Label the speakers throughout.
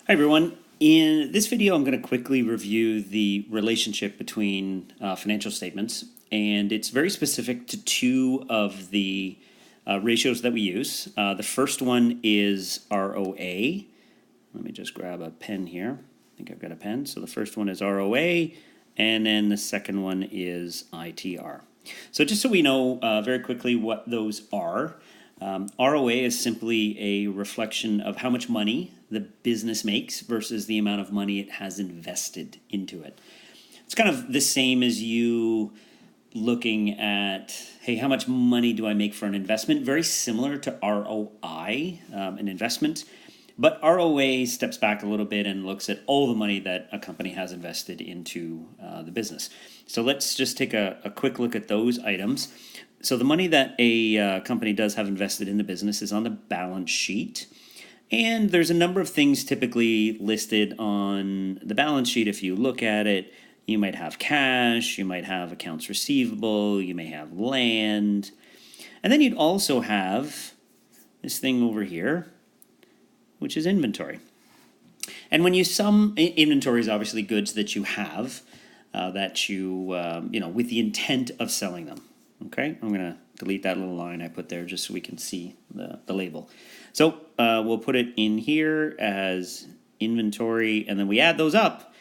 Speaker 1: Hi everyone. In this video, I'm going to quickly review the relationship between financial statements, and it's very specific to two of the ratios that we use. The first one is ROA. Let me just grab a pen here. I think I've got a pen. So the first one is ROA, and then the second one is ITR. So just so we know very quickly what those are, ROA is simply a reflection of how much money the business makes versus the amount of money it has invested into it. It's kind of the same as you looking at, hey, how much money do I make for an investment? Very similar to ROI, an investment. But ROA steps back a little bit and looks at all the money that a company has invested into the business. So let's just take a quick look at those items. So the money that a company does have invested in the business is on the balance sheet. And there's a number of things typically listed on the balance sheet. If you look at it, you might have cash, you might have accounts receivable, you may have land. And then you'd also have this thing over here, which is inventory. And when you sum inventory is obviously goods that you have, that you with the intent of selling them. Okay, I'm going to delete that little line I put there just so we can see the label. So we'll put it in here as inventory, and then we add those up,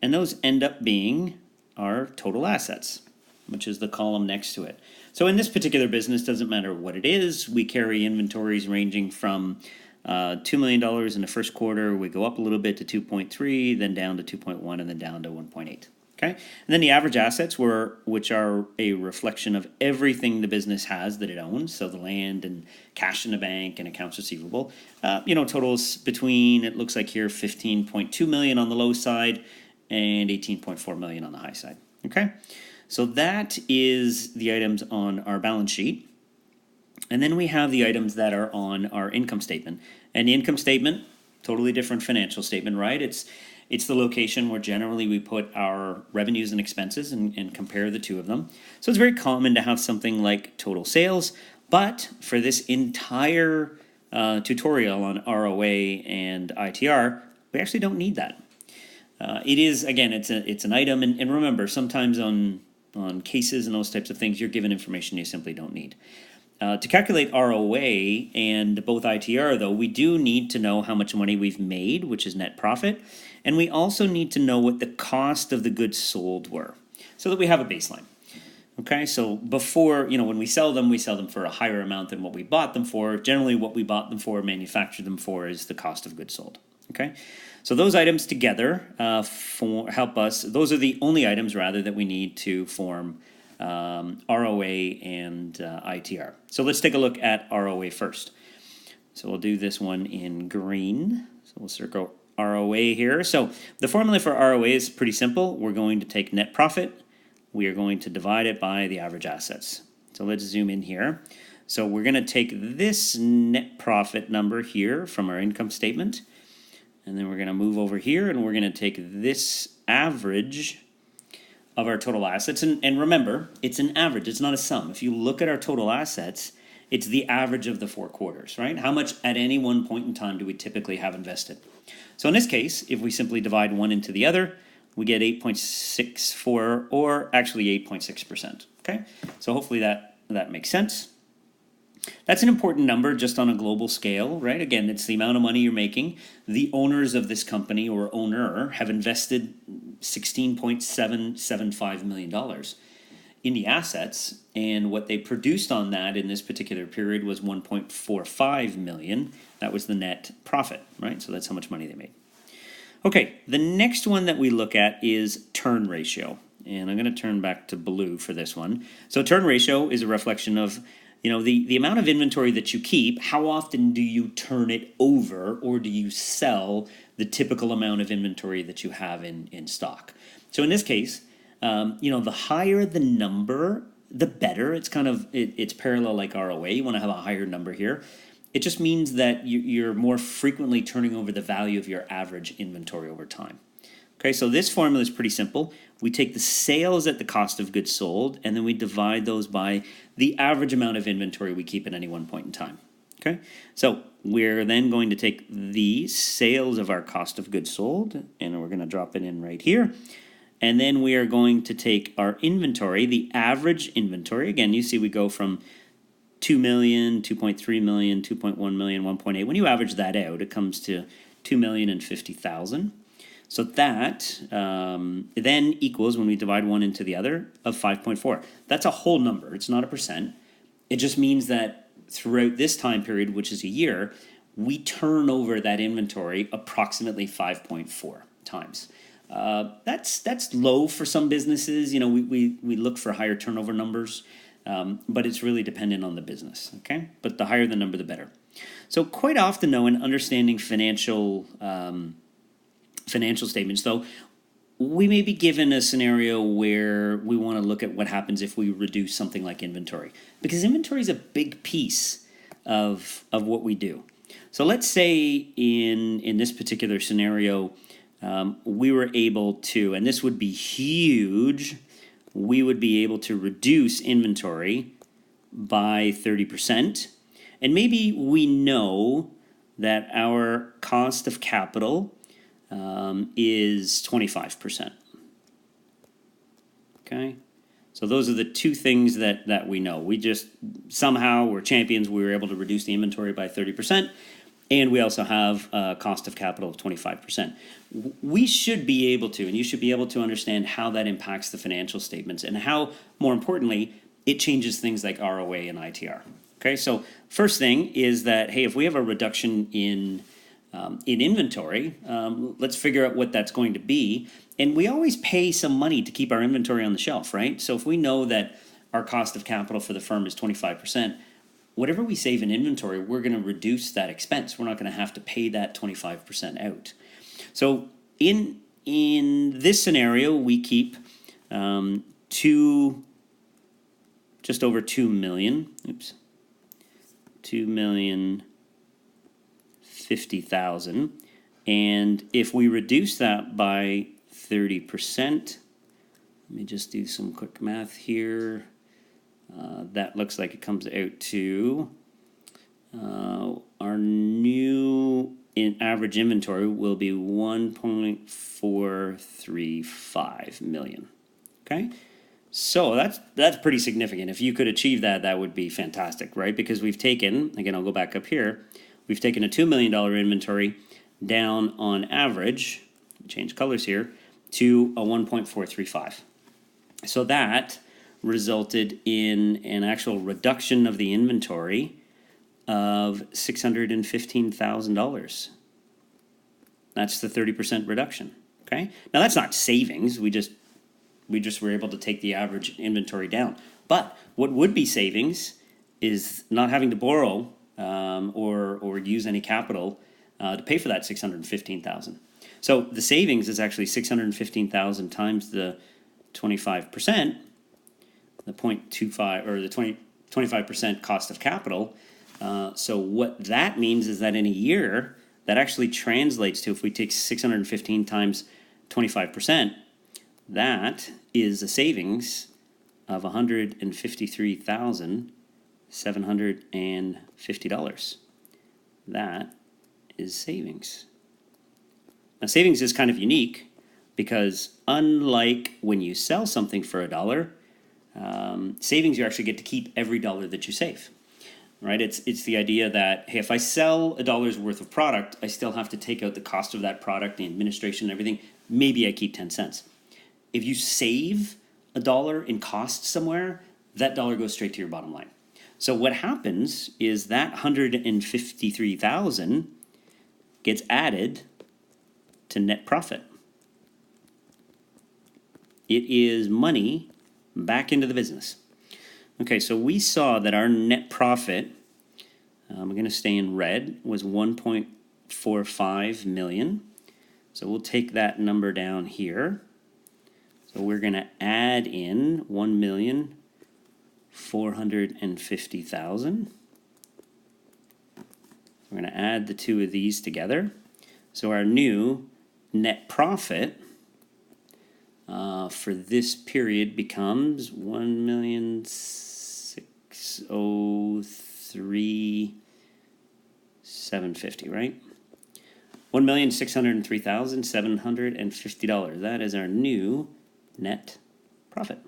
Speaker 1: and those end up being our total assets, which is the column next to it. So in this particular business, doesn't matter what it is, we carry inventories ranging from $2 million in the first quarter, we go up a little bit to 2.3, then down to 2.1, and then down to 1.8. Okay, and then the average assets which are a reflection of everything the business has that it owns, so the land and cash in the bank and accounts receivable, totals between, it looks like here, 15.2 million on the low side and 18.4 million on the high side. Okay, so that is the items on our balance sheet. And then we have the items that are on our income statement. And the income statement, totally different financial statement, right? It's the location where generally we put our revenues and expenses and compare the two of them. So it's very common to have something like total sales, but for this entire tutorial on ROA and ITR, we actually don't need that. It is, again, it's an item, and remember, sometimes on cases and those types of things, you're given information you simply don't need. To calculate ROA and both ITR, though, we do need to know how much money we've made, which is net profit, and we also need to know what the cost of the goods sold were, so that we have a baseline. Okay, so before, when we sell them for a higher amount than what we bought them for. Generally, what we bought them for, manufactured them for, is the cost of goods sold. Okay, so those items together help us. Those are the only items, rather, that we need to form ROA and ITR. So let's take a look at ROA first. So we'll do this one in green. So we'll circle ROA here. So the formula for ROA is pretty simple. We're going to take net profit. We are going to divide it by the average assets. So let's zoom in here. So we're going to take this net profit number here from our income statement, and then we're going to move over here, and we're going to take this average of our total assets. And remember, it's an average, it's not a sum. If you look at our total assets, it's the average of the 4 quarters, right? How much at any one point in time do we typically have invested? So in this case, if we simply divide one into the other, we get 8.64, or actually 8.6%, okay? So hopefully that makes sense. That's an important number just on a global scale, right? Again, it's the amount of money you're making. The owners of this company, or owner, have invested $16.775 million in the assets, and what they produced on that in this particular period was $1.45 million. That was the net profit, right? So that's how much money they made. Okay, the next one that we look at is turn ratio, and I'm going to turn back to blue for this one. So turn ratio is a reflection of the amount of inventory that you keep. How often do you turn it over, or do you sell the typical amount of inventory that you have in stock? So in this case, the higher the number, the better. It's it's parallel like ROA. You want to have a higher number here. It just means that you're more frequently turning over the value of your average inventory over time. Okay, so this formula is pretty simple. We take the sales at the cost of goods sold, and then we divide those by the average amount of inventory we keep at any one point in time. Okay, so we're then going to take the sales of our cost of goods sold, and we're going to drop it in right here. And then we are going to take our inventory, the average inventory. Again, you see we go from 2 million, 2.3 million, 2.1 million, 1.8. When you average that out, it comes to 2,050,000. So that then equals, when we divide one into the other, of 5.4. That's a whole number. It's not a percent. It just means that throughout this time period, which is a year, we turn over that inventory approximately 5.4 times. That's low for some businesses. You know, we look for higher turnover numbers, but it's really dependent on the business, okay? But the higher the number, the better. So quite often, though, in understanding financial statements, though, we may be given a scenario where we want to look at what happens if we reduce something like inventory, because inventory is a big piece of what we do. So let's say in this particular scenario, we were able to, and this would be huge, we would be able to reduce inventory by 30%. And maybe we know that our cost of capital is 25%. Okay? So those are the two things that we know. We just, somehow, we're champions, we were able to reduce the inventory by 30%. And we also have a cost of capital of 25%. We should be able to, and you should be able to understand how that impacts the financial statements and how, more importantly, it changes things like ROA and ITR. Okay, so first thing is that, hey, if we have a reduction in inventory, let's figure out what that's going to be. And we always pay some money to keep our inventory on the shelf, right? So if we know that our cost of capital for the firm is 25%, whatever we save in inventory, we're going to reduce that expense. We're not going to have to pay that 25% out. So in this scenario, we keep just over 2 million. Oops, 2,050,000. And if we reduce that by 30%, let me just do some quick math here. That looks like it comes out to our new average inventory will be 1.435 million. Okay, so that's pretty significant. If you could achieve that, that would be fantastic, right? Because we've taken, again, I'll go back up here. We've taken a $2 million inventory down on average, change colors here, to a 1.435. So that resulted in an actual reduction of the inventory of $615,000. That's the 30% reduction. Okay. Now that's not savings. We just were able to take the average inventory down. But what would be savings is not having to borrow or use any capital to pay for that $615,000. So the savings is actually $615,000 times the 25%. The 0.25 or the 25% cost of capital. So what that means is that in a year, that actually translates to, if we take 615 times 25%, that is a savings of $153,750. That is savings. Now, savings is kind of unique because unlike when you sell something for $1, savings, you actually get to keep every dollar that you save, right? It's the idea that, hey, if I sell $1 worth of product, I still have to take out the cost of that product, the administration and everything. Maybe I keep 10 cents. If you save $1 in cost somewhere, that dollar goes straight to your bottom line. So what happens is that $153,000 gets added to net profit. It is money back into the business. Okay, so we saw that our net profit, I'm going to stay in red, was 1.45 million. So we'll take that number down here. So we're going to add in 1,450,000. We're going to add the two of these together. So our new net profit for this period becomes 1,603,000. $750, right? $1,603,750. That is our new net profit.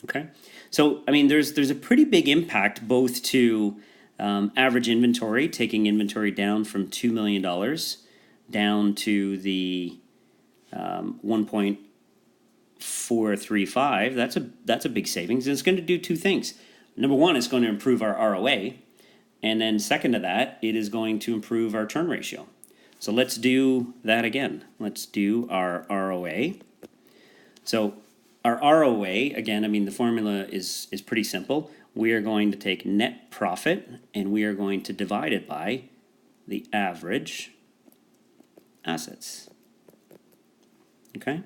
Speaker 1: Okay, so I mean, there's a pretty big impact both to average inventory, taking inventory down from $2 million down to the 1.435. That's a big savings, and it's going to do two things. Number one, it's going to improve our ROA, and then second to that, it is going to improve our turn ratio. So let's do that again. Let's do our ROA. So our ROA, again, I mean, the formula is pretty simple. We are going to take net profit and we are going to divide it by the average assets. Okay?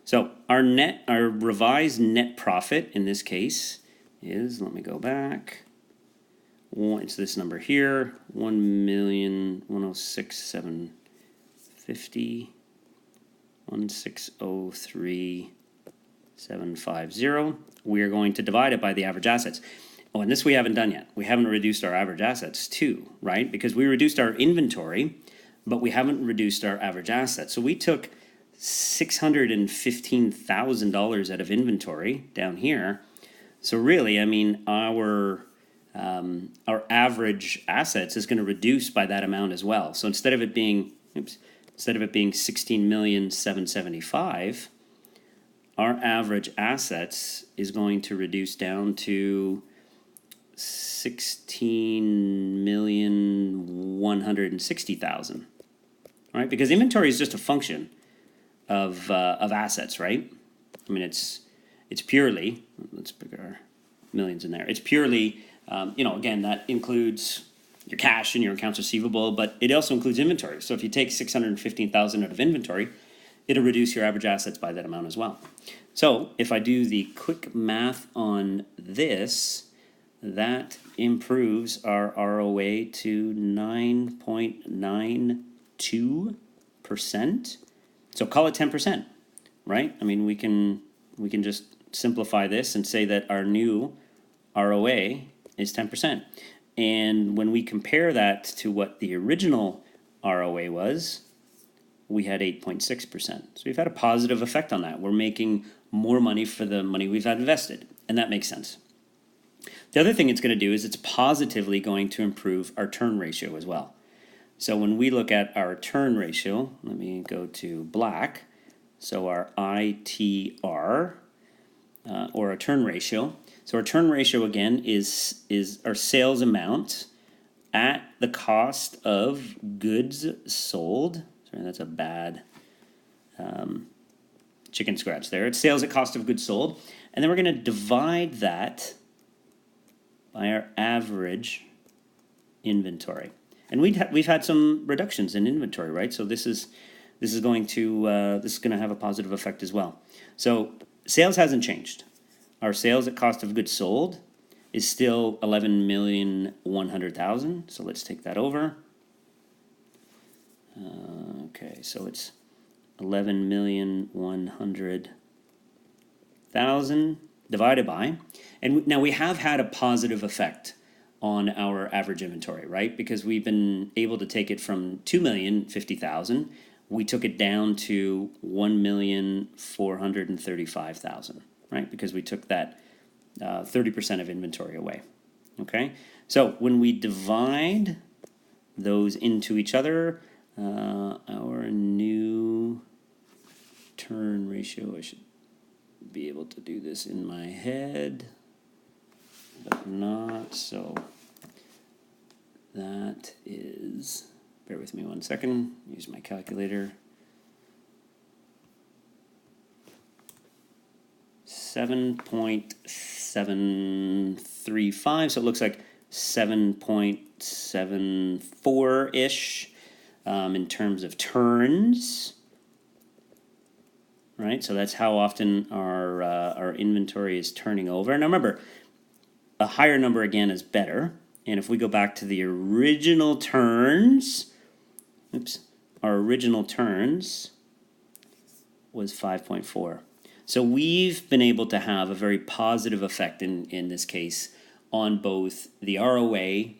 Speaker 1: So our revised net profit in this case is, let me go back. It's this number here, 1,106,750. 1,603,750. We are going to divide it by the average assets. Oh, and this we haven't done yet. We haven't reduced our average assets too, right? Because we reduced our inventory, but we haven't reduced our average assets. So we took $615,000 out of inventory down here. So really, I mean, our average assets is going to reduce by that amount as well. So instead of it being, $16,775,000, our average assets is going to reduce down to $16,160,000. Right? Because inventory is just a function of assets, right? I mean, it's purely, let's put our millions in there. It's purely, again, that includes your cash and your accounts receivable, but it also includes inventory. So if you take $615,000 out of inventory, it'll reduce your average assets by that amount as well. So if I do the quick math on this, that improves our ROA to 9.92%. So call it 10%, right? I mean, we can just simplify this and say that our new ROA is 10%. And when we compare that to what the original ROA was, we had 8.6%. So we've had a positive effect on that. We're making more money for the money we've had invested, and that makes sense. The other thing it's going to do is it's positively going to improve our turn ratio as well. So when we look at our turn ratio, let me go to black. So our ITR, or our turn ratio. So our turn ratio, again, is our sales amount at the cost of goods sold. Sorry, that's a bad chicken scratch there. It's sales at cost of goods sold. And then we're going to divide that by our average inventory. And we've had some reductions in inventory, right? So this is going to have a positive effect as well. So sales hasn't changed. Our sales at cost of goods sold is still $11,100,000. So let's take that over. Okay, so it's $11,100,000 divided by, and now we have had a positive effect on our average inventory, right? Because we've been able to take it from $2,050,000, we took it down to $1,435,000, right? Because we took that 30% of inventory away. Okay, so when we divide those into each other, our new turn ratio, I should be able to do this in my head, but not, so that is, bear with me one second, use my calculator, 7.735, so it looks like 7.74-ish in terms of turns, right? So that's how often our inventory is turning over. Now remember, a higher number again is better. And if we go back to the original turns, our original turns was 5.4. So we've been able to have a very positive effect in this case on both the ROA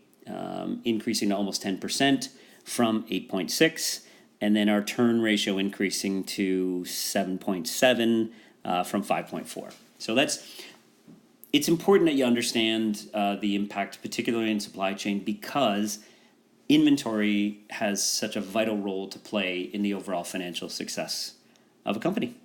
Speaker 1: increasing to almost 10% from 8.6, and then our turn ratio increasing to 7.7 from 5.4. So it's important that you understand the impact, particularly in supply chain, because inventory has such a vital role to play in the overall financial success of a company.